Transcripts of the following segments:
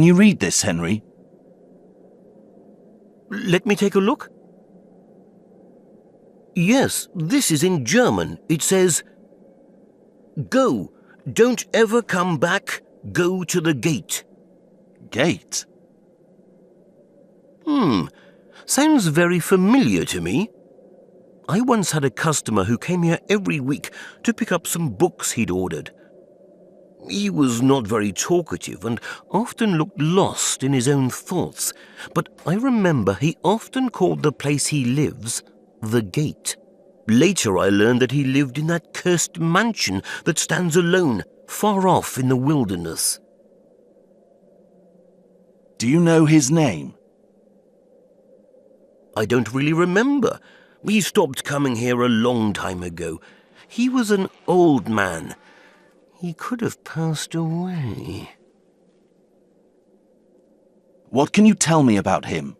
Can you read this, Henry? Let me take a look. Yes, this is in German. It says, "Go, don't ever come back, go to the gate." Gate? Sounds very familiar to me. I once had a customer who came here every week to pick up some books he'd ordered. He was not very talkative and often looked lost in his own thoughts, but I remember he often called the place he lives the Gate. Later I learned that he lived in that cursed mansion that stands alone, far off in the wilderness. Do you know his name? I don't really remember. He stopped coming here a long time ago. He was an old man. He could have passed away. What can you tell me about him?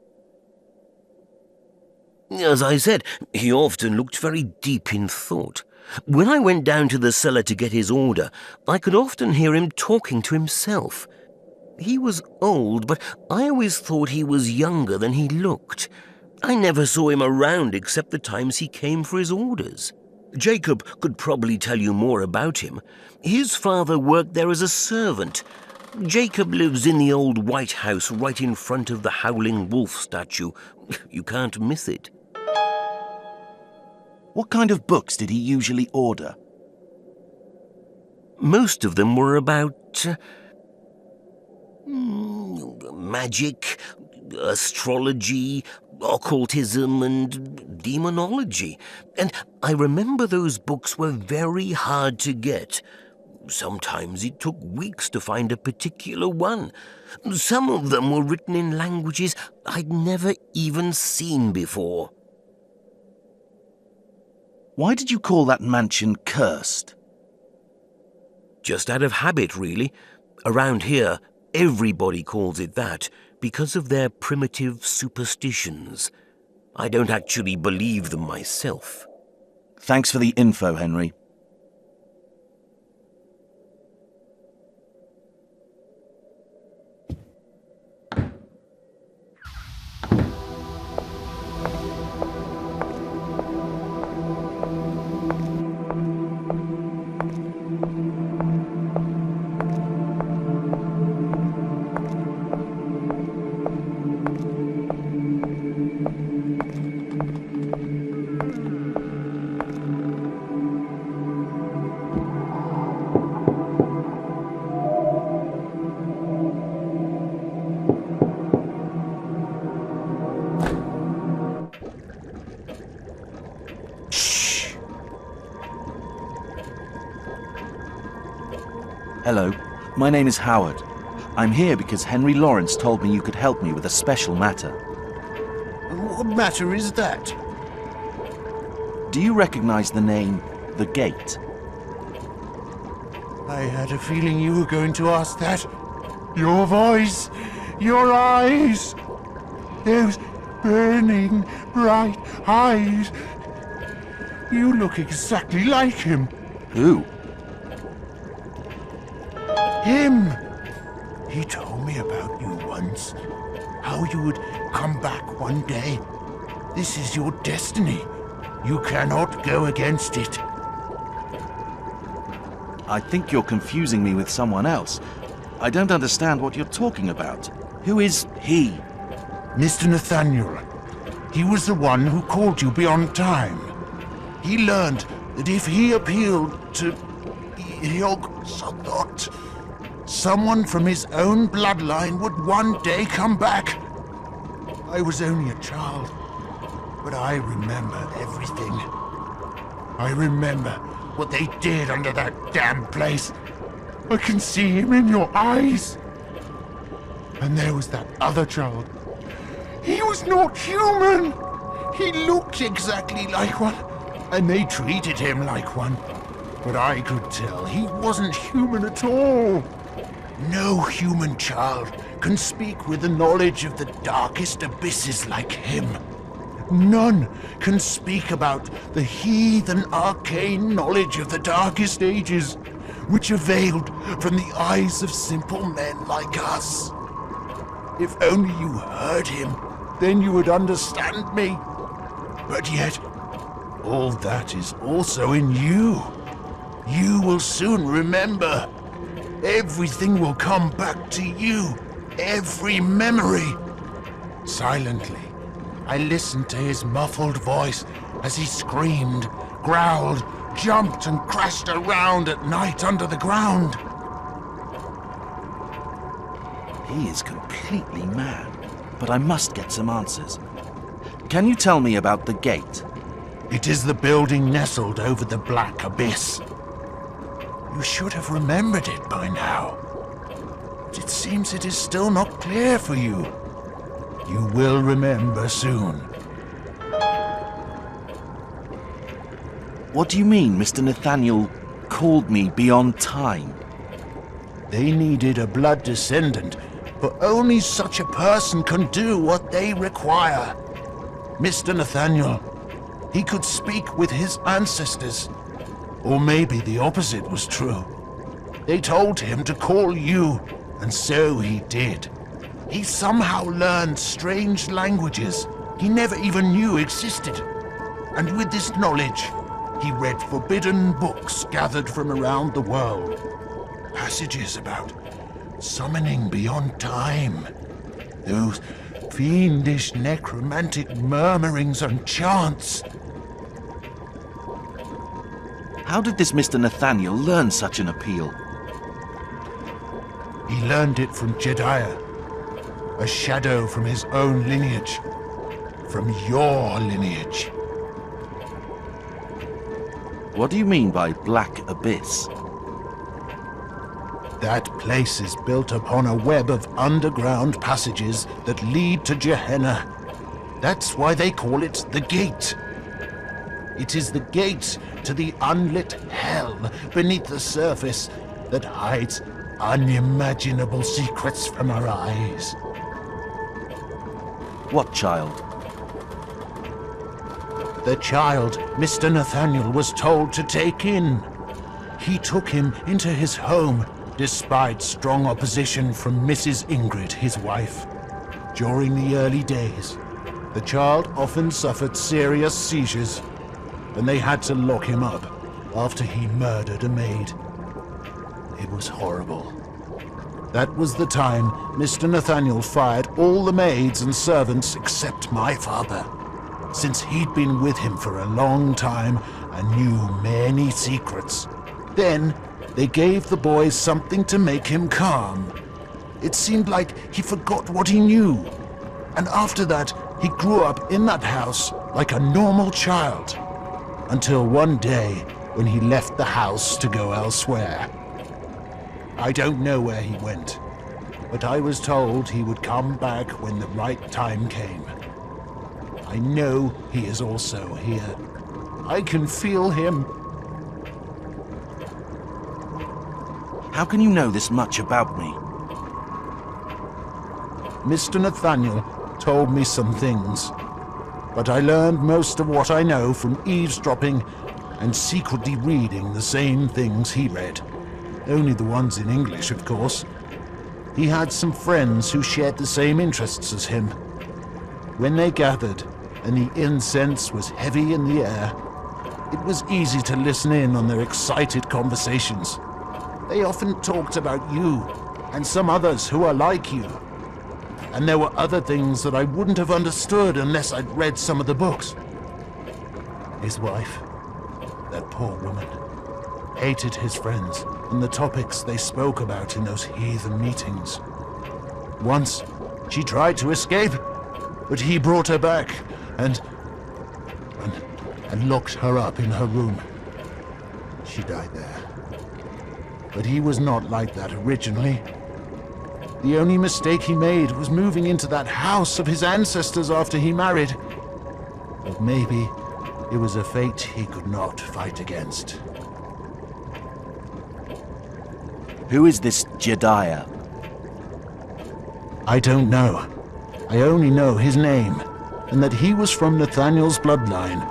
As I said, he often looked very deep in thought. When I went down to the cellar to get his order, I could often hear him talking to himself. He was old, but I always thought he was younger than he looked. I never saw him around except the times he came for his orders. Jacob could probably tell you more about him. His father worked there as a servant. Jacob lives in the old White House right in front of the Howling Wolf statue. You can't miss it. What kind of books did he usually order? Most of them were about magic, astrology, occultism and demonology. And I remember those books were very hard to get. Sometimes it took weeks to find a particular one. Some of them were written in languages I'd never even seen before. Why did you call that mansion cursed? Just out of habit, really. Around here, everybody calls it that because of their primitive superstitions. I don't actually believe them myself. Thanks for the info, Henry. Hello, my name is Howard. I'm here because Henry Lawrence told me you could help me with a special matter. What matter is that? Do you recognize the name The Gate? I had a feeling you were going to ask that. Your voice, your eyes, those burning, bright eyes. You look exactly like him. Who? Him! He told me about you once. How you would come back one day. This is your destiny. You cannot go against it. I think you're confusing me with someone else. I don't understand what you're talking about. Who is he? Mr. Nathaniel. He was the one who called you beyond time. He learned that if he appealed to Yog-Sothoth, someone from his own bloodline would one day come back. I was only a child, but I remember everything. I remember what they did under that damn place. I can see him in your eyes. And there was that other child. He was not human. He looked exactly like one, and they treated him like one. But I could tell he wasn't human at all. No human child can speak with the knowledge of the darkest abysses like him. None can speak about the heathen arcane knowledge of the darkest ages, which are veiled from the eyes of simple men like us. If only you heard him, then you would understand me. But yet, all that is also in you. You will soon remember. Everything will come back to you. Every memory. Silently, I listened to his muffled voice as he screamed, growled, jumped and crashed around at night under the ground. He is completely mad, but I must get some answers. Can you tell me about the gate? It is the building nestled over the black abyss. You should have remembered it by now. But it seems it is still not clear for you. You will remember soon. What do you mean Mr. Nathaniel called me beyond time? They needed a blood descendant, but only such a person can do what they require. Mr. Nathaniel, he could speak with his ancestors. Or maybe the opposite was true. They told him to call you, and so he did. He somehow learned strange languages he never even knew existed. And with this knowledge, he read forbidden books gathered from around the world. Passages about summoning beyond time. Those fiendish necromantic murmurings and chants. How did this Mr. Nathaniel learn such an appeal? He learned it from Jedediah, a shadow from his own lineage, from your lineage. What do you mean by Black Abyss? That place is built upon a web of underground passages that lead to Gehenna. That's why they call it the Gate. It is the gate to the unlit hell beneath the surface that hides unimaginable secrets from our eyes. What child? The child Mr. Nathaniel was told to take in. He took him into his home, despite strong opposition from Mrs. Ingrid, his wife. During the early days, the child often suffered serious seizures, and they had to lock him up after he murdered a maid. It was horrible. That was the time Mr. Nathaniel fired all the maids and servants except my father, since he'd been with him for a long time and knew many secrets. Then they gave the boy something to make him calm. It seemed like he forgot what he knew. And after that, he grew up in that house like a normal child. Until one day, when he left the house to go elsewhere. I don't know where he went, but I was told he would come back when the right time came. I know he is also here. I can feel him. How can you know this much about me? Mr. Nathaniel told me some things, but I learned most of what I know from eavesdropping and secretly reading the same things he read. Only the ones in English, of course. He had some friends who shared the same interests as him. When they gathered and the incense was heavy in the air, it was easy to listen in on their excited conversations. They often talked about you and some others who are like you. And there were other things that I wouldn't have understood unless I'd read some of the books. His wife, that poor woman, hated his friends and the topics they spoke about in those heathen meetings. Once, she tried to escape, but he brought her back and locked her up in her room. She died there. But he was not like that originally. The only mistake he made was moving into that house of his ancestors after he married. But maybe it was a fate he could not fight against. Who is this Jedediah? I don't know. I only know his name, and that he was from Nathaniel's bloodline.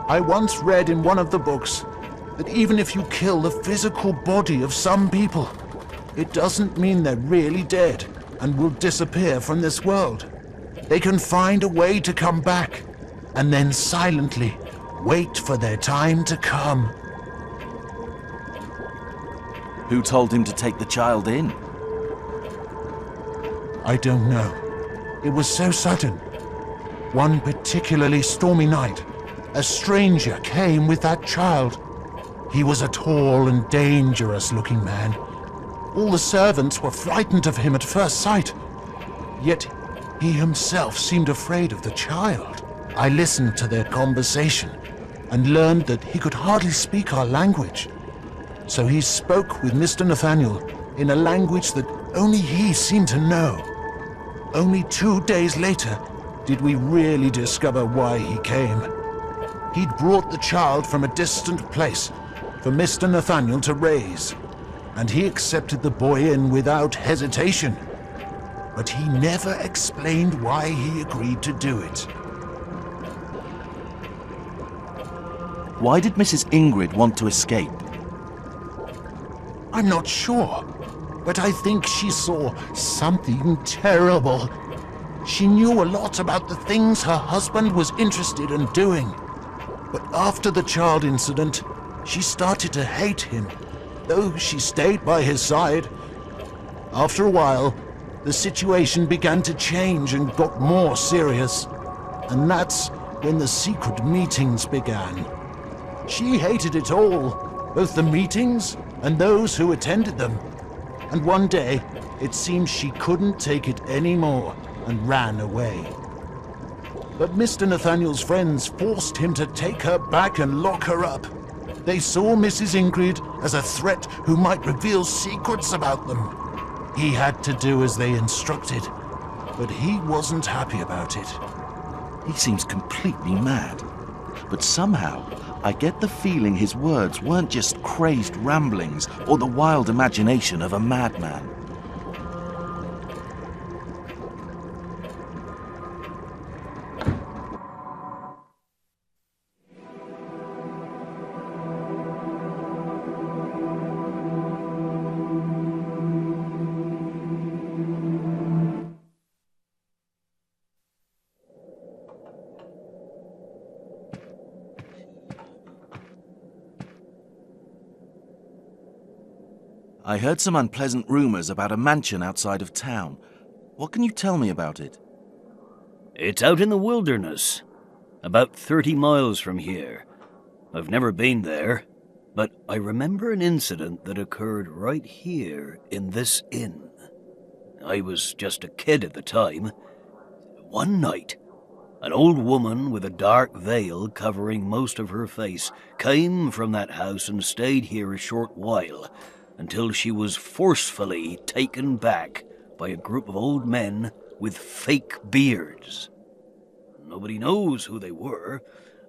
I once read in one of the books that even if you kill the physical body of some people, it doesn't mean they're really dead. and will disappear from this world. They can find a way to come back, and then silently wait for their time to come. Who told him to take the child in? I don't know. It was so sudden. One particularly stormy night, a stranger came with that child. He was a tall and dangerous-looking man. All the servants were frightened of him at first sight. Yet he himself seemed afraid of the child. I listened to their conversation and learned that he could hardly speak our language. So he spoke with Mr. Nathaniel in a language that only he seemed to know. Only 2 days later did we really discover why he came. He'd brought the child from a distant place for Mr. Nathaniel to raise, and he accepted the boy in without hesitation. But he never explained why he agreed to do it. Why did Mrs. Ingrid want to escape? I'm not sure, but I think she saw something terrible. She knew a lot about the things her husband was interested in doing. But after the child incident, she started to hate him, though she stayed by his side. After a while, the situation began to change and got more serious. And that's when the secret meetings began. She hated it all, both the meetings and those who attended them. And one day, it seemed she couldn't take it anymore and ran away. But Mr. Nathaniel's friends forced him to take her back and lock her up. They saw Mrs. Ingrid as a threat who might reveal secrets about them. He had to do as they instructed, but he wasn't happy about it. He seems completely mad. But somehow, I get the feeling his words weren't just crazed ramblings or the wild imagination of a madman. I heard some unpleasant rumors about a mansion outside of town. What can you tell me about it? It's out in the wilderness, about 30 miles from here. I've never been there, but I remember an incident that occurred right here in this inn. I was just a kid at the time. One night, an old woman with a dark veil covering most of her face came from that house and stayed here a short while, until she was forcefully taken back by a group of old men with fake beards. Nobody knows who they were,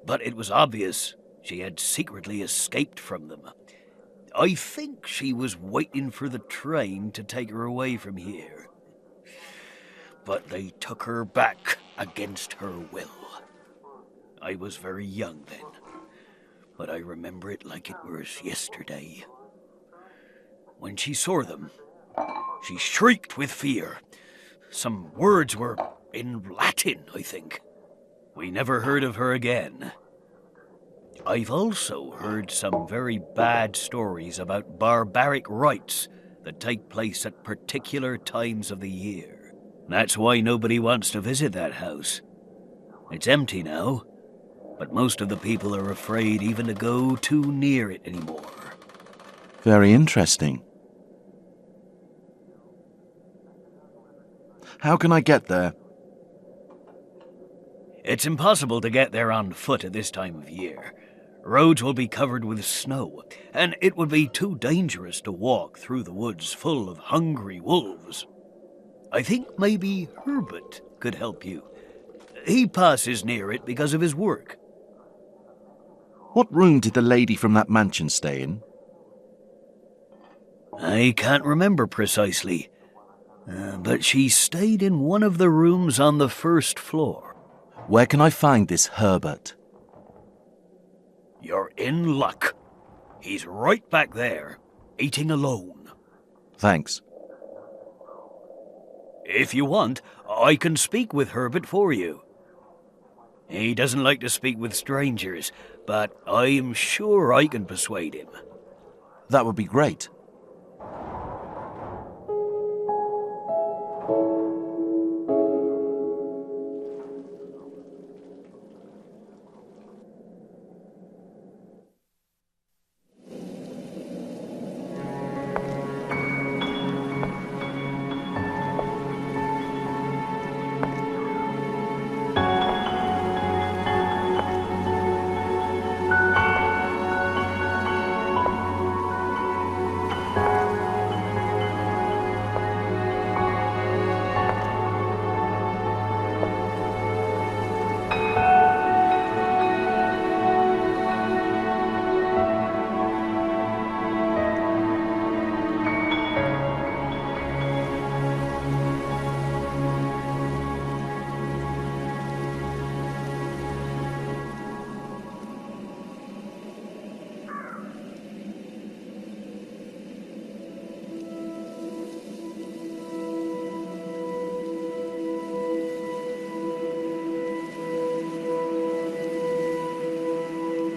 but it was obvious she had secretly escaped from them. I think she was waiting for the train to take her away from here. But they took her back against her will. I was very young then, but I remember it like it was yesterday. When she saw them, she shrieked with fear. Some words were in Latin, I think. We never heard of her again. I've also heard some very bad stories about barbaric rites that take place at particular times of the year. That's why nobody wants to visit that house. It's empty now, but most of the people are afraid even to go too near it anymore. Very interesting. How can I get there? It's impossible to get there on foot at this time of year. Roads will be covered with snow, and it would be too dangerous to walk through the woods full of hungry wolves. I think maybe Herbert could help you. He passes near it because of his work. What room did the lady from that mansion stay in? I can't remember precisely, but she stayed in one of the rooms on the first floor. Where can I find this Herbert? You're in luck. He's right back there, eating alone. Thanks. If you want, I can speak with Herbert for you. He doesn't like to speak with strangers, but I am sure I can persuade him. That would be great.